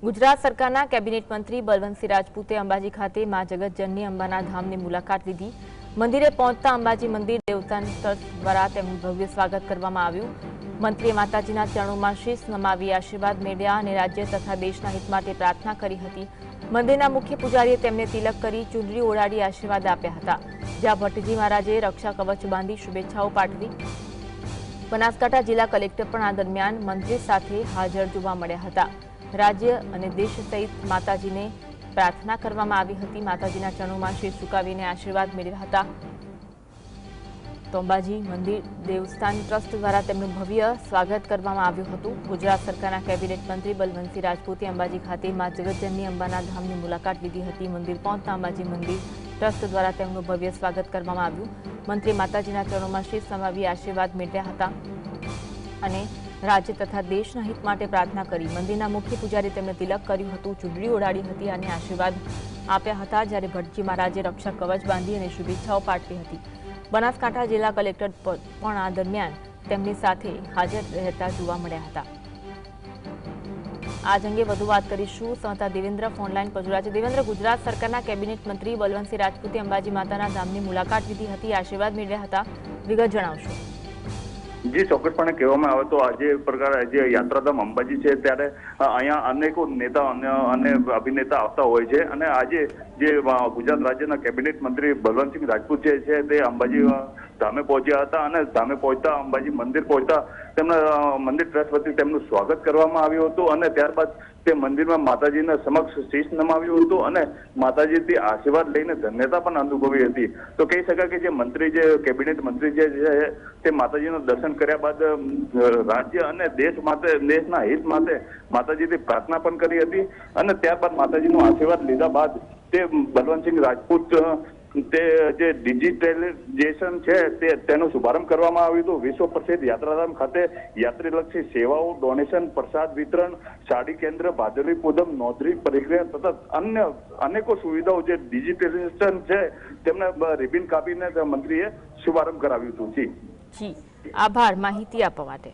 ગુજરાત સરકારના કેબિનેટ મંત્રી બલવંતસિંહ રાજપૂતે અંબાજી ખાતે માં જગતજનની અંબાના ધામની મુલાકાત લીધી। મંદિરે પહોંચતા અંબાજી મંદિર દેવતાની ટ્રસ્ટ દ્વારા તેમનું ભવ્ય સ્વાગત કરવામાં આવ્યું। મંત્રીએ માતાજીના ચરણોમાં શીશ નમાવી આશીર્વાદ મેળવ્યા અને રાજ્ય તથા દેશના હિત માટે પ્રાર્થના કરી હતી। મંદિરના મુખ્ય પૂજારીએ તેમને તિલક કરી ચૂંદડી ઓઢાડી આશીર્વાદ આપ્યા હતા, જ્યાં ભટ્ટજી મહારાજે રક્ષા કવચ બાંધી શુભેચ્છાઓ પાઠવી। બનાસકાંઠા જિલ્લા કલેક્ટર પણ આ દરમિયાન મંત્રી સાથે હાજર જોવા મળ્યા હતા। राज्य અને દેશ સહિત માતાજીને પ્રાર્થના કરવામાં આવી હતી। માતાજીના ચરણોમાં શીશ ઝુકાવીને આશીર્વાદ મેળવ્યા હતા। તો અંબાજી મંદિર દેવસ્થાન ટ્રસ્ટ દ્વારા તેમનું ભવ્ય સ્વાગત કરવામાં આવ્યું હતું। ગુજરાત સરકારના કેબિનેટ મંત્રી બલવંતસિંહ રાજપૂતે અંબાજી ખાતે માં જગતજનની અંબાના ધામની મુલાકાત લીધી હતી। મંદિર પહોંચતા અંબાજી મંદિર ટ્રસ્ટ દ્વારા તેમનું ભવ્ય સ્વાગત કરવામાં આવ્યું। મંત્રીએ માતાજીના ચરણોમાં શીશ નમાવી આશીર્વાદ મેળવ્યા હતા અને राज्य तथा देशना हित माटे प्रार्थना करी। मंदिरना मुख्य पुजारी तेमणे तिलक कर्युं हतुं, चूंदड़ी ओढाड़ी हती अने आशीर्वाद आप्या हता, ज्यारे भट्टजी महाराजे रक्षा कवच बांधी अने शुभेच्छाओ पाठवी हती। बनासकांठा जिल्ला कलेक्टर पण आ दरमियान તેમની સાથે હાજર રહેતા જોવા મળ્યા હતા। આજ અંગે વધુ વાત કરીશું સંવાદદાતા દેવેન્દ્ર ફોનલાઈન પર જોડાયા છે। દેવેન્દ્ર, ગુજરાત સરકારના કેબિનેટ મંત્રી બલવંતસિંહ રાજપૂતે અંબાજી માતાના ધામની મુલાકાત લીધી હતી, આશીર્વાદ મેળવ્યા હતા, વિગત જણાવશો। जी ચોક્કસપણે કહેવામાં આવે તો આજે પ્રકારે જે યાત્રાધામ અંબાજી છે ત્યારે અહીંયા અનેકો નેતા અને અભિનેતા આવતા હોય છે અને આજે જે ગુજરાત રાજ્યના કેબિનેટ મંત્રી બલવંતસિંહ રાજપૂત છે તે અંબાજી ધામે પહોંચ્યા હતા અને ધામે પહોંચતા અંબાજી મંદિર પહોંચતા તેમના મંદિર ટ્રસ્ટ વતી તેમનું સ્વાગત કરવામાં આવ્યું હતું અને ત્યારબાદ તે મંદિરમાં માતાજીના સમક્ષ શીશ નમાવ્યું હતું અને માતાજીથી આશીર્વાદ લઈને ધન્યતા પણ અનુભવી હતી। તો કહી શકાય કે જે મંત્રી જે કેબિનેટ મંત્રી જે છે તે માતાજીનું દર્શન કર્યા બાદ રાજ્ય અને દેશ માટે દેશના હિત માટે માતાજીથી પ્રાર્થના પણ કરી હતી અને ત્યારબાદ માતાજીનો આશીર્વાદ લીધા બાદ તે બલવંતસિંહ રાજપૂત તે જે ડિજિટલાઇઝેશન છે તેનો શુભારંભ કરવામાં આવ્યો હતો। વિશ્વ પ્રસિદ્ધ યાત્રાધામ ખાતે યાત્રીલક્ષી સેવાઓ, ડોનેશન, પ્રસાદ વિતરણ, સાડી કેન્દ્ર, ભાદરવી પૂનમ, નોંધણી પ્રક્રિયા તથા અન્ય અનેકો સુવિધાઓ જે ડિજિટલાઇઝેશન છે તેમને રિબિન કાપીને મંત્રીએ શુભારંભ કરાવ્યું હતું। જી, આભાર માહિતી આપવા માટે।